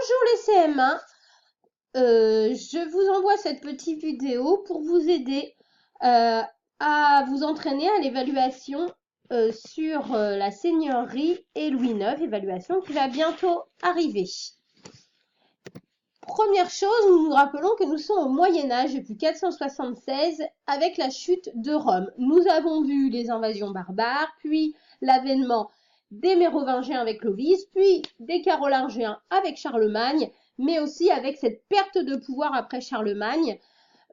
Bonjour les CM1, je vous envoie cette petite vidéo pour vous aider à vous entraîner à l'évaluation sur la seigneurie et Louis IX, évaluation qui va bientôt arriver. Première chose, nous nous rappelons que nous sommes au Moyen-Âge depuis 476 avec la chute de Rome. Nous avons vu les invasions barbares, puis l'avènement des Mérovingiens avec Clovis, puis des Carolingiens avec Charlemagne, mais aussi avec cette perte de pouvoir après Charlemagne,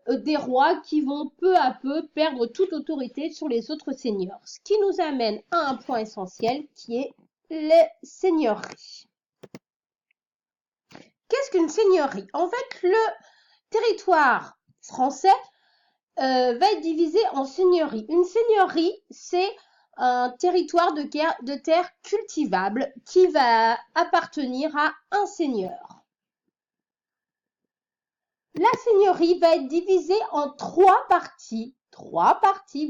des rois qui vont peu à peu perdre toute autorité sur les autres seigneurs. Ce qui nous amène à un point essentiel qui est les seigneuries. Qu'est-ce qu'une seigneurie? En fait, le territoire français va être divisé en seigneuries. Une seigneurie, c'est un territoire de terre cultivable qui va appartenir à un seigneur. La seigneurie va être divisée en trois parties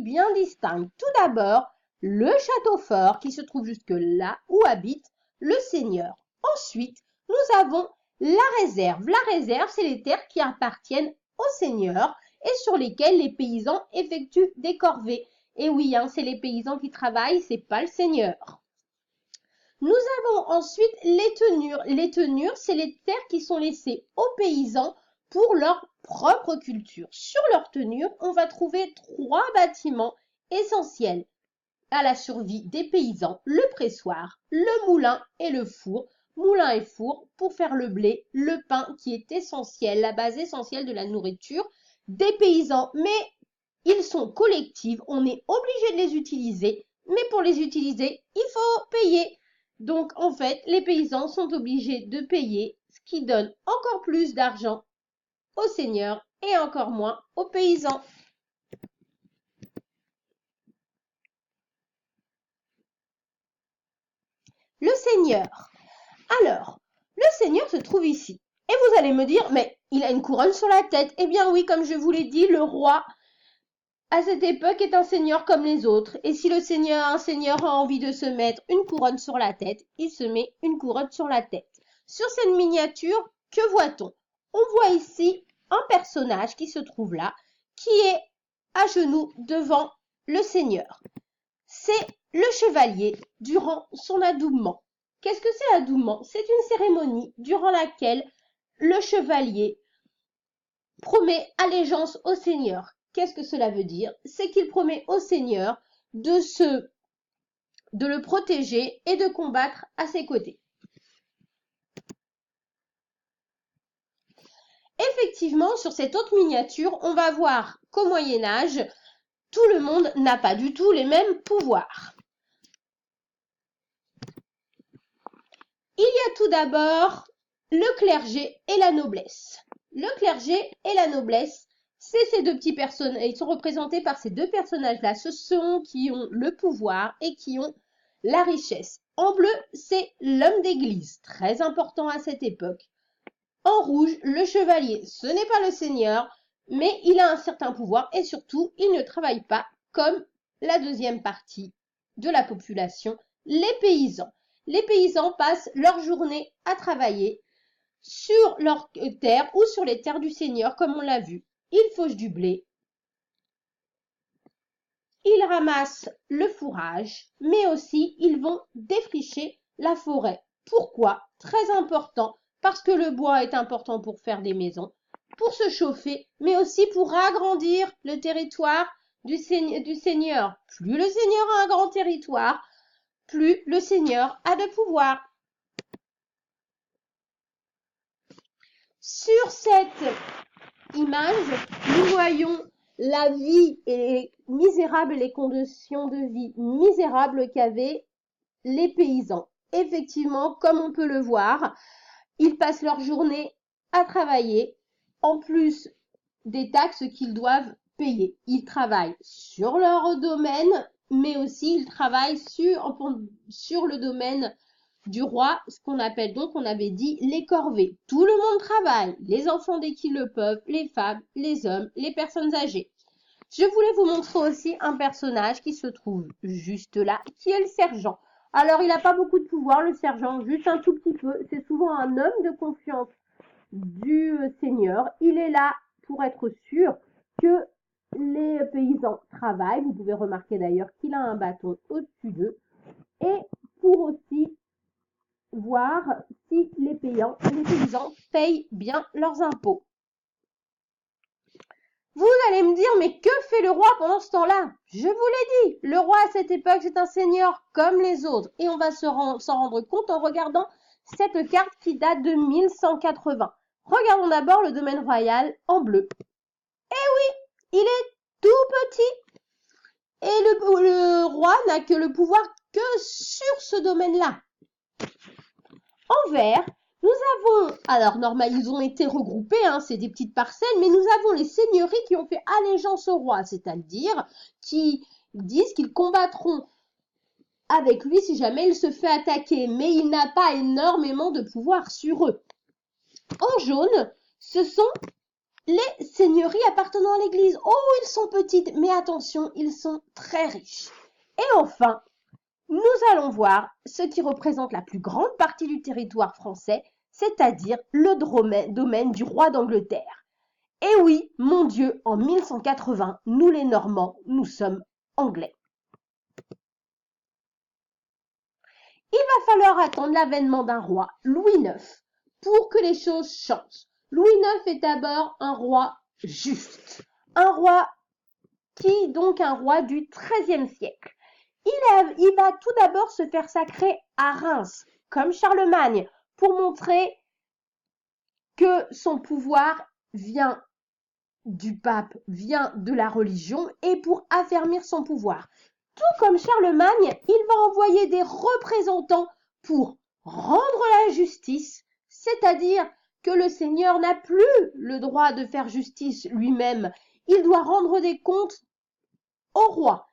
bien distinctes. Tout d'abord, le château fort qui se trouve jusque là où habite le seigneur. Ensuite, nous avons la réserve. La réserve, c'est les terres qui appartiennent au seigneur et sur lesquelles les paysans effectuent des corvées. Et oui, c'est les paysans qui travaillent, c'est pas le seigneur. Nous avons ensuite les tenures. Les tenures, c'est les terres qui sont laissées aux paysans pour leur propre culture. Sur leurs tenures, on va trouver trois bâtiments essentiels à la survie des paysans: le pressoir, le moulin et le four. Moulin et four pour faire le blé, le pain qui est essentiel, la base essentielle de la nourriture des paysans. Mais ils sont collectifs, on est obligé de les utiliser, mais pour les utiliser, il faut payer. Donc en fait, les paysans sont obligés de payer, ce qui donne encore plus d'argent aux seigneurs et encore moins aux paysans. Le seigneur. Alors, le seigneur se trouve ici. Et vous allez me dire, mais il a une couronne sur la tête. Eh bien oui, comme je vous l'ai dit, le roi, à cette époque, est un seigneur comme les autres. Et si un seigneur a envie de se mettre une couronne sur la tête, il se met une couronne sur la tête. Sur cette miniature, que voit-on? On voit ici un personnage qui se trouve là, qui est à genoux devant le seigneur. C'est le chevalier durant son adoubement. Qu'est-ce que c'est l'adoubement? C'est une cérémonie durant laquelle le chevalier promet allégeance au seigneur. Qu'est-ce que cela veut dire? C'est qu'il promet au seigneur de le protéger et de combattre à ses côtés. Effectivement, sur cette autre miniature, on va voir qu'au Moyen-Âge, tout le monde n'a pas du tout les mêmes pouvoirs. Il y a tout d'abord le clergé et la noblesse. Le clergé et la noblesse, c'est ces deux petits personnages, ils sont représentés par ces deux personnages-là. Ce sont qui ont le pouvoir et qui ont la richesse. En bleu, c'est l'homme d'église, très important à cette époque. En rouge, le chevalier, ce n'est pas le seigneur, mais il a un certain pouvoir et surtout, il ne travaille pas comme la deuxième partie de la population, les paysans. Les paysans passent leur journée à travailler sur leurs terres ou sur les terres du seigneur, comme on l'a vu. Ils fauchent du blé, ils ramassent le fourrage, mais aussi ils vont défricher la forêt. Pourquoi? Très important, parce que le bois est important pour faire des maisons, pour se chauffer, mais aussi pour agrandir le territoire du seigneur. Plus le seigneur a un grand territoire, plus le seigneur a de pouvoir. Sur cette image, nous voyons la vie et les conditions de vie misérables qu'avaient les paysans. Effectivement, comme on peut le voir, ils passent leur journée à travailler, en plus des taxes qu'ils doivent payer. Ils travaillent sur leur domaine, mais aussi ils travaillent sur le domaine du roi, ce qu'on appelle donc, on avait dit, les corvées. Tout le monde travaille, les enfants dès qu'ils le peuvent, les femmes, les hommes, les personnes âgées. Je voulais vous montrer aussi un personnage qui se trouve juste là, qui est le sergent. Alors, il n'a pas beaucoup de pouvoir, le sergent, juste un tout petit peu. C'est souvent un homme de confiance du seigneur. Il est là pour être sûr que les paysans travaillent. Vous pouvez remarquer d'ailleurs qu'il a un bâton au-dessus d'eux. Et pour aussi voir si les paysans payent bien leurs impôts. Vous allez me dire, mais que fait le roi pendant ce temps-là? Je vous l'ai dit, le roi à cette époque, c'est un seigneur comme les autres. Et on va s'en rendre compte en regardant cette carte qui date de 1180. Regardons d'abord le domaine royal en bleu. Eh oui, il est tout petit. Et le roi n'a que le pouvoir que sur ce domaine-là. En vert, nous avons, alors normal, ils ont été regroupés, c'est des petites parcelles, mais nous avons les seigneuries qui ont fait allégeance au roi, c'est-à-dire qui disent qu'ils combattront avec lui si jamais il se fait attaquer, mais il n'a pas énormément de pouvoir sur eux. En jaune, ce sont les seigneuries appartenant à l'église. Oh, ils sont petites, mais attention, ils sont très riches. Et enfin, nous allons voir ce qui représente la plus grande partie du territoire français, c'est-à-dire le domaine du roi d'Angleterre. Et oui, mon Dieu, en 1180, nous les Normands, nous sommes anglais. Il va falloir attendre l'avènement d'un roi, Louis IX, pour que les choses changent. Louis IX est d'abord un roi juste, un roi du XIIIe siècle. Il va tout d'abord se faire sacrer à Reims, comme Charlemagne, pour montrer que son pouvoir vient du pape, vient de la religion, et pour affermir son pouvoir. Tout comme Charlemagne, il va envoyer des représentants pour rendre la justice, c'est-à-dire que le Seigneur n'a plus le droit de faire justice lui-même. Il doit rendre des comptes au roi.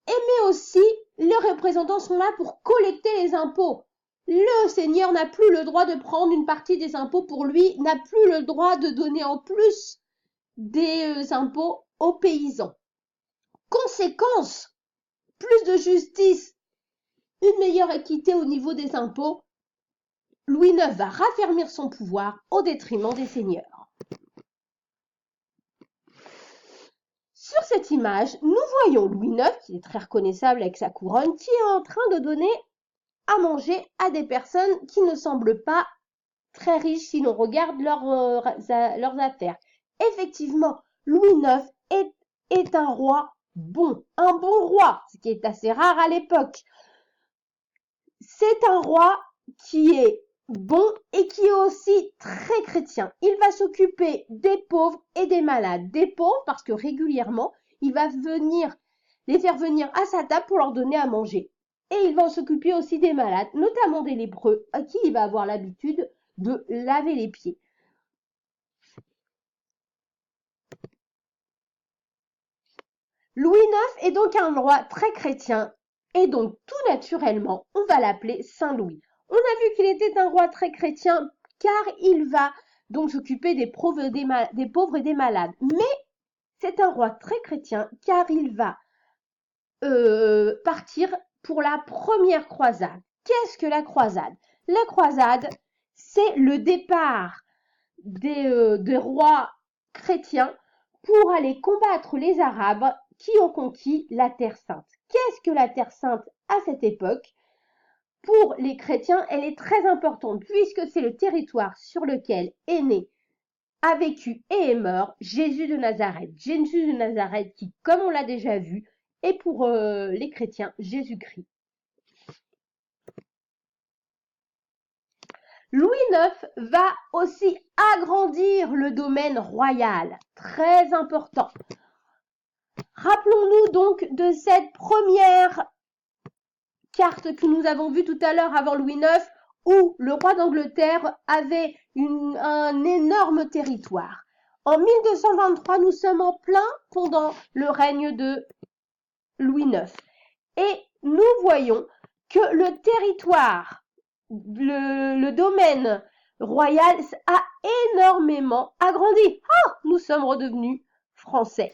Mais aussi, les représentants sont là pour collecter les impôts. Le Seigneur n'a plus le droit de prendre une partie des impôts pour lui, n'a plus le droit de donner en plus des impôts aux paysans. Conséquence, plus de justice, une meilleure équité au niveau des impôts. Louis IX va raffermir son pouvoir au détriment des seigneurs. Sur cette image, nous voyons Louis IX, qui est très reconnaissable avec sa couronne, qui est en train de donner à manger à des personnes qui ne semblent pas très riches si l'on regarde leurs affaires. Effectivement, Louis IX est un roi bon, un bon roi, ce qui est assez rare à l'époque. C'est un roi qui est bon et qui est aussi très chrétien. Il va s'occuper des pauvres et des malades. Des pauvres parce que régulièrement, il va les faire venir à sa table pour leur donner à manger. Et il va s'occuper aussi des malades, notamment des lépreux, à qui il va avoir l'habitude de laver les pieds. Louis IX est donc un roi très chrétien et donc tout naturellement, on va l'appeler Saint Louis. On a vu qu'il était un roi très chrétien car il va donc s'occuper des pauvres et des malades. Mais c'est un roi très chrétien car il va partir pour la première croisade. Qu'est-ce que la croisade? La croisade, c'est le départ des rois chrétiens pour aller combattre les Arabes qui ont conquis la Terre Sainte. Qu'est-ce que la Terre Sainte à cette époque? Pour les chrétiens, elle est très importante puisque c'est le territoire sur lequel est né, a vécu et est mort Jésus de Nazareth. Jésus de Nazareth qui, comme on l'a déjà vu, est pour les chrétiens Jésus-Christ. Louis IX va aussi agrandir le domaine royal, très important. Rappelons-nous donc de cette première carte que nous avons vue tout à l'heure avant Louis IX, où le roi d'Angleterre avait un énorme territoire. En 1223, nous sommes en plein pendant le règne de Louis IX. Et nous voyons que le territoire, le domaine royal a énormément agrandi. Ah, nous sommes redevenus français.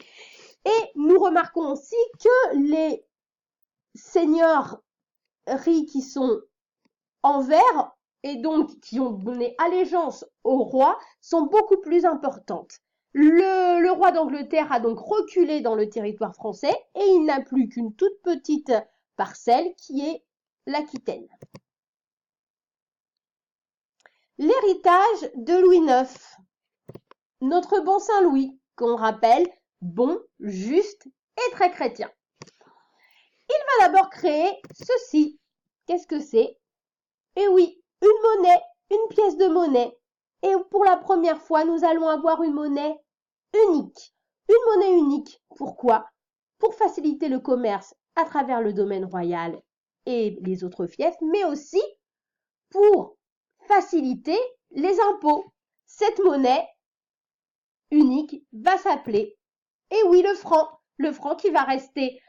Et nous remarquons aussi que les seigneurs qui sont en vert et donc qui ont donné allégeance au roi sont beaucoup plus importantes. Le roi d'Angleterre a donc reculé dans le territoire français et il n'a plus qu'une toute petite parcelle qui est l'Aquitaine. L'héritage de Louis IX. Notre bon Saint Louis, qu'on rappelle bon, juste et très chrétien. Il va d'abord créer ceci. Qu'est-ce que c'est? Eh oui, une monnaie, une pièce de monnaie. Et pour la première fois, nous allons avoir une monnaie unique. Une monnaie unique. Pourquoi? Pour faciliter le commerce à travers le domaine royal et les autres fiefs, mais aussi pour faciliter les impôts. Cette monnaie unique va s'appeler, et oui, le franc qui va rester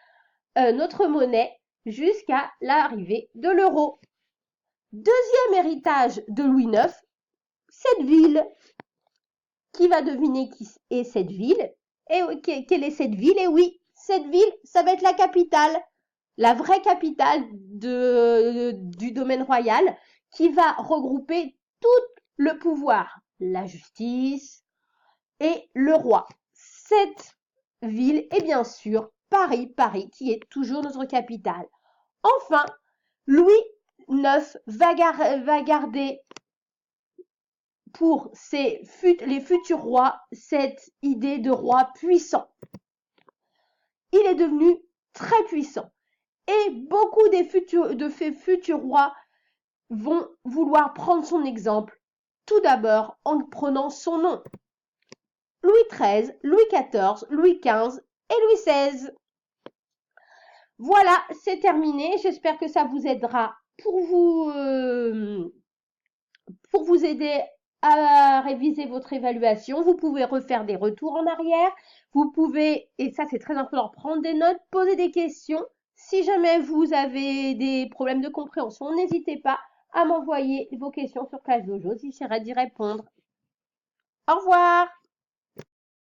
notre monnaie jusqu'à l'arrivée de l'euro. Deuxième héritage de Louis IX, cette ville. Qui va deviner qui est cette ville? Et quelle est cette ville? Et oui, cette ville, ça va être la capitale, la vraie capitale du domaine royal, qui va regrouper tout le pouvoir, la justice et le roi. Cette ville est bien sûr Paris, qui est toujours notre capitale. Enfin, Louis IX va garder pour les futurs rois cette idée de roi puissant. Il est devenu très puissant et beaucoup des futurs rois vont vouloir prendre son exemple, tout d'abord en prenant son nom. Louis XIII, Louis XIV, Louis XV et Louis XVI. Voilà, c'est terminé. J'espère que ça vous aidera pour vous aider à réviser votre évaluation. Vous pouvez refaire des retours en arrière. Vous pouvez, et ça c'est très important, prendre des notes, poser des questions. Si jamais vous avez des problèmes de compréhension, n'hésitez pas à m'envoyer vos questions sur Classe Dojo. J'essaierai d'y répondre. Au revoir!